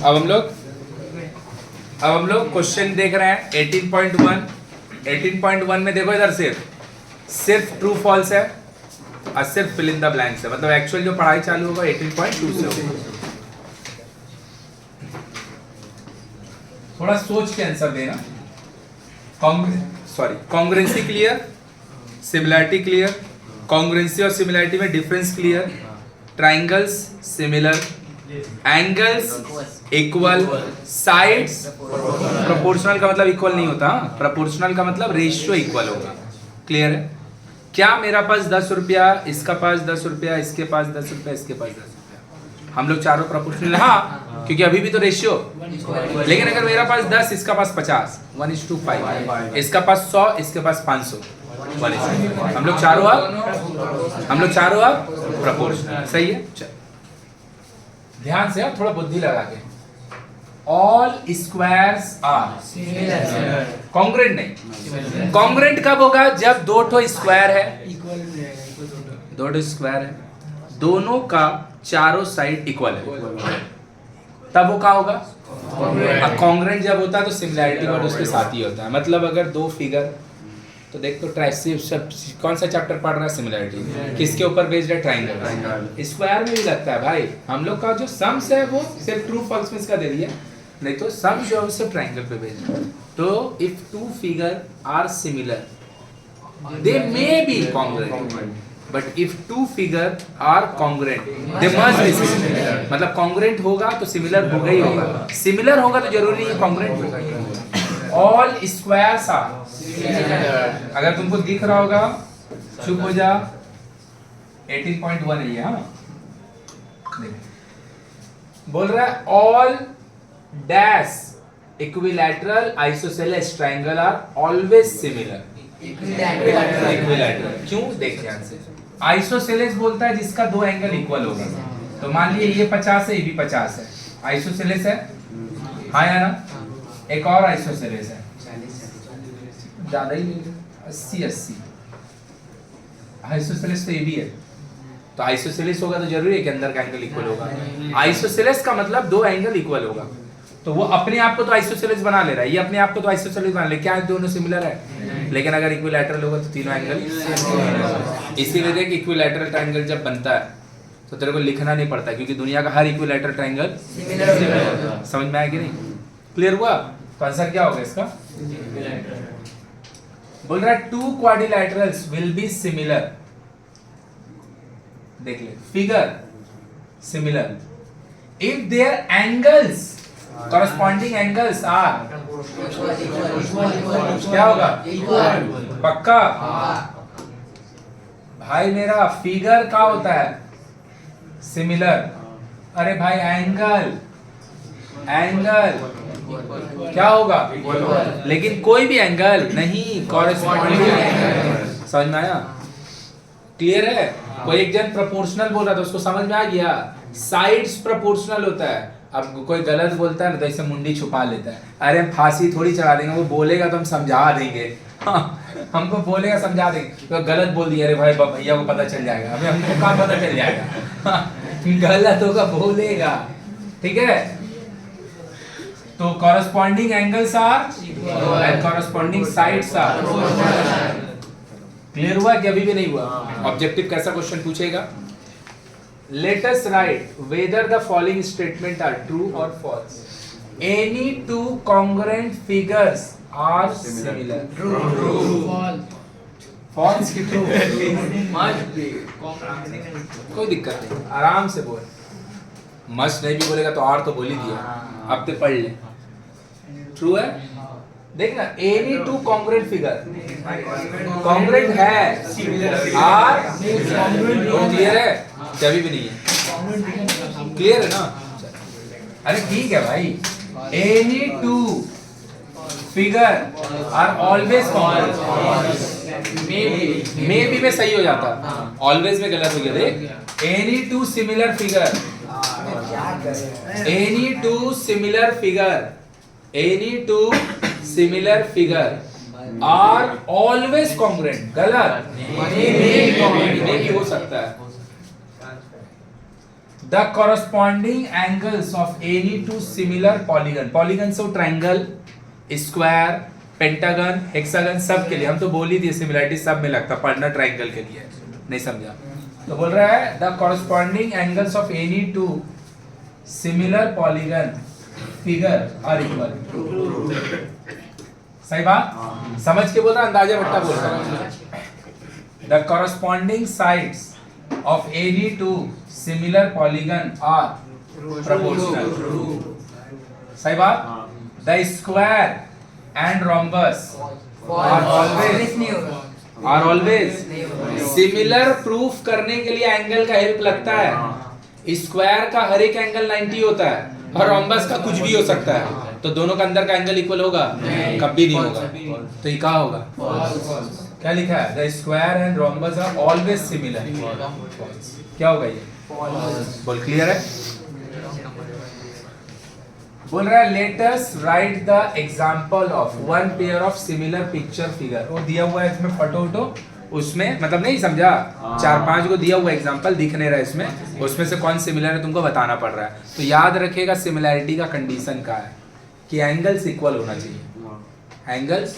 अब हम लोग क्वेश्चन देख रहे हैं 18.1। 18.1 में देखो इधर सिर्फ ट्रू फॉल्स है और सिर्फ फिल इन द ब्लैंक्स है। मतलब एक्चुअल जो पढ़ाई चालू होगा 18.2 से होगा। थोड़ा सोच के आंसर देना। Congruency clear, similarity clear, congruency और सिमिलरिटी में difference clear, triangles similar, angles equal, sides proportional का मतलब इक्वल नहीं होता, प्रोपोर्शनल का मतलब रेशियो इक्वल होगा। क्लियर है? क्या मेरा पास 10 रुपया, इसका पास 10 रुपया, इसके पास 10 रुपया, इसके पास 10 रुपया, हम लोग चारों प्रोपोर्शनल, हाँ क्योंकि अभी भी तो रेशियो। लेकिन अगर मेरा पास 10 इसका पास 50 1:5, इसका पास 100 इसके पास 500 1:5, हम लोग चारों अब प्रोपोर्शनल। सही है? चल ध्यान से थोड़ा बुद्धि लगा के। ऑल स्क्वायर्स आर कॉन्ग्रुएंट नहीं। कॉन्ग्रुएंट कब होगा? जब दो ठो स्क्वायर है, दो ठो स्क्वायर है, दोनों का चारों साइड इक्वल है, तब वो क्या होगा? कॉन्ग्रुएंट जब होता है तो सिमिलैरिटी वर्ड उसके साथ ही होता है। मतलब अगर दो फिगर, तो देख तो कौन सा चैप्टर पढ़ रहा है? सिमिलैरिटी। किसके ऊपर बेस्ड है? ट्राइंगल। स्क्वायर में भी लगता है भाई। हम लोग का जो सम्स है वो सिर्फ ट्रू फॉल्स में इसका दे दिया, नहीं तो सम जो है सिर्फ ट्राइंगल पे बेस्ड है। तो if two figure are similar they may be congruent, but if two figure are congruent they must be similar. मतलब कॉन्ग्रुएंट होगा तो सिमिलर होगा ही होगा, सिमिलर होगा तो जरूरी नहीं कॉन्ग्रुएंट होगा। ऑल स्क्वायर्स आर, अगर तुमको दिख रहा होगा चुप हो जा। 18.1 है ये, हाँ बोल रहा है all dash equilateral isosceles triangle are always similar. Equilateral क्यों? देख ध्यान से। आइसोसेलेस बोलता है जिसका दो एंगल इक्वल होगा। तो मान लिए ये 50 है, ये भी 50 है, आइसोसेलेस है, हाँ या ना? एक और आइसोसेलेस है, ज्यादा ही 80 आइसोसेलेस तो ये भी है। तो आइसोसेलेस होगा तो जरूरी है कि अंदर का एंगल इक्वल होगा। आइसोसेलेस का मतलब दो एंगल इक्वल होगा। तो वो अपने आप को तो आइसोसेलेस बना ले रहा है, ये अपने आप को तो आइसोसेलेस बना ले। क्या दोनों सिमिलर है? लेकिन अगर इक्विलैटरल होगा तो तीनों एंगल इसीलिए देख इक्विलैटरल ट्रायंगल जब बनता है तो तेरे को लिखना नहीं पड़ता क्योंकि दुनिया का हर इक्विलैटरल ट्रायंगल समझ में आया कि नहीं? क्लियर हुआ? तो आंसर क्या होगा इसका? बोल रहा है 2 क्वाड्रिलैटरल्स विल बी सिमिलर, देख ले figure similar if their angles corresponding angles are क्या होगा? पक्का भाई मेरा फिगर क्या होता है? सिमिलर। अरे भाई एंगल क्या होगा? लेकिन कोई भी एंगल नहीं, कॉरेस्पॉन्डिंग एंगल। समझ में आया? क्लियर है? कोई एक जन प्रोपोर्शनल बोल रहा था, उसको समझ में आ गया? साइड्स प्रोपोर्शनल होता है। अब कोई गलत बोलता है ना तो ऐसे मुंडी छुपा लेता है, अरे हम फांसी थोड़ी चढ़ा देंगे, वो बोलेगा तो हम समझा देंगे। हाँ, हमको बोलेगा समझा देंगे, तो गलत बोल दिया, अरे भाई भैया को पता चल जाएगा, अभी हमको कहाँ पता चल जाएगा? हाँ, गलत होगा बोलेगा, ठीक है? तो corresponding angles are and corresponding sides are. Clear हुआ कि अभी भी नहीं हुआ? ऑब्जेक्टिव कैसा क्वेश्चन पूछेगा? Let us write whether the following statement are true or false. Any two congruent figures are similar. True. False की true? Must be. कोई दिक्कत नहीं, आराम से बोल। मस्ट नहीं भी बोलेगा तो और तो बोल ही दिया, अब तो पढ़ ले। ट्रू है? देखना, any two congruent figure congruent है, आर क्लियर है? कभी भी नहीं है, क्लियर है ना? अरे ठीक है भाई, any two figure are always congruent. May be में सही हो जाता, ऑलवेज में गलत हो गया। देख, any two similar figure, any two similar figure, any two similar figure are always congruent. गलत, मे भी हो सकता है। The corresponding angles of any two similar polygon, polygon so triangle, square, pentagon, hexagon सब के लिए, हम तो बोल ही दिए सिमिलरिटी सब में लगता, पढ़ना ट्रायंगल के लिए, नहीं समझा तो बोल रहा है the corresponding angles of any two similar polygon figure are equal। सही बात? समझ के बोल रहा, अंदाजा बट्टा बोल रहा। The corresponding sides of any two similar polygon are proportional। सही बात? The square and rhombus are always similar proof करने के लिए एंगल का हेल्प लगता है। स्क्वायर का हर एक एंगल 90 होता है और rhombus का कुछ भी हो सकता है, तो दोनों का अंदर का एंगल इक्वल होगा? कभी नहीं होगा। तो ये क्या होगा? क्या लिखा है? The square and rhombus are always similar. क्या होगा ये? बोल, क्लियर है? बोल रहा है let us write the example of one pair of similar picture figure. वो दिया हुआ है इसमें फोटो वोटो, उसमें मतलब नहीं समझा, 4-5 को दिया हुआ एग्जांपल दिख नहीं रहा है इसमें, उसमें से कौन सिमिलर है तुमको बताना पड़ रहा है। तो याद रखिएगा सिमिलैरिटी का कंडीशन क्या है कि एंगल्स इक्वल होना चाहिए। एंगल्स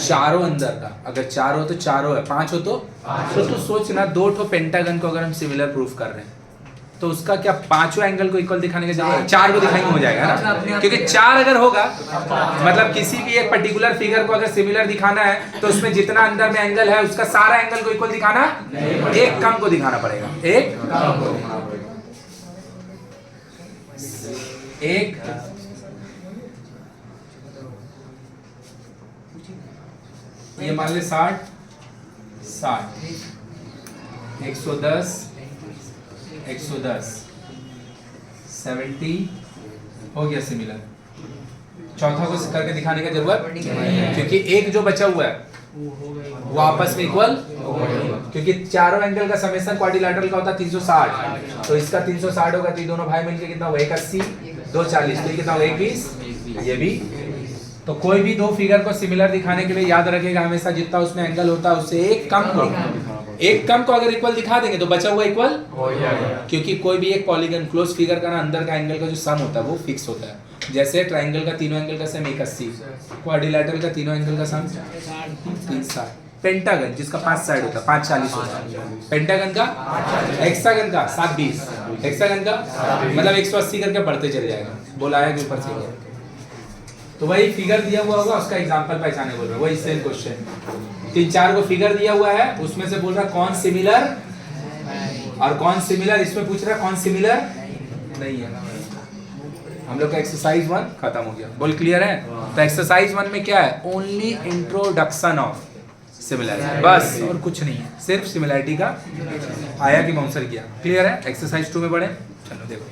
चारों अंदर का, अगर 4 हो तो 4 है, 5 हो तो सोच ना 2 ठो पेंटागन को अगर हम सिमिलर प्रूफ कर रहे हैं तो उसका क्या 5 एंगल को इक्वल दिखाने की जरूरत है? 4 को दिखाएंगे हो जाएगा ना, क्योंकि 4 अगर होगा मतलब किसी भी एक पर्टिकुलर फिगर को अगर सिमिलर दिखाना है तो उसमें जितना अंदर में एंगल है उसका सारा एंगल को इक्वल दिखाना, एक कम को दिखाना पड़ेगा, एक ये मान ले 60 110 110 70 हो गया सिमिलर। चौथा को करके दिखाने की जरूरत क्योंकि एक जो बचा हुआ है वो आपस में इक्वल, क्योंकि चारों एंगल का समेशन क्वाड्रिलैटरल का होता है 360, तो इसका 360 होगा तो ये दोनों भाई मिलके कितना हुआ 180 240, तो ये कितना हुआ 120, ये भी। तो कोई भी दो फिगर को सिमिलर दिखाने के लिए याद रखेगा हमेशा जितना उसमें एंगल होता है उससे एक कम को अगर इक्वल दिखा देंगे तो बचा हुआ इक्वल, क्योंकि कोई भी एक पॉलीगन क्लोज फिगर का ना अंदर का एंगल का जो सम होता है वो फिक्स होता है जैसे ट्राइंगल का तीनों एंगल का सम 180, क्वाड्रिलैटरल का तीनों एंगल का सम 360, पेंटागन जिसका 5 साइड होता है 540 होता है, पेंटागन का, हेक्सागन का 720, हेक्सागन का मतलब 180 करके बढ़ते चले जाएगा, बोलाया के ऊपर से। तो वही फिगर दिया हुआ होगा, उसका एग्जांपल पहचाने बोल रहा है, वही सेम क्वेश्चन। 3-4 को फिगर दिया हुआ है, उसमें से बोल रहा है कौन सिमिलर और कौन सिमिलर, इसमें पूछ रहा है कौन सिमिलर नहीं है। हम लोग का एक्सरसाइज 1 खत्म हो गया, बोल क्लियर है? तो एक्सरसाइज 1 में क्या है, ओनली इंट्रोडक्शन ऑफ सिमिलरिटी, बस और कुछ नहीं है, सिर्फ सिमिलरिटी का आया कि बाउंसर किया। क्लियर है? एक्सरसाइज 2 में बढ़े, चलो देखो।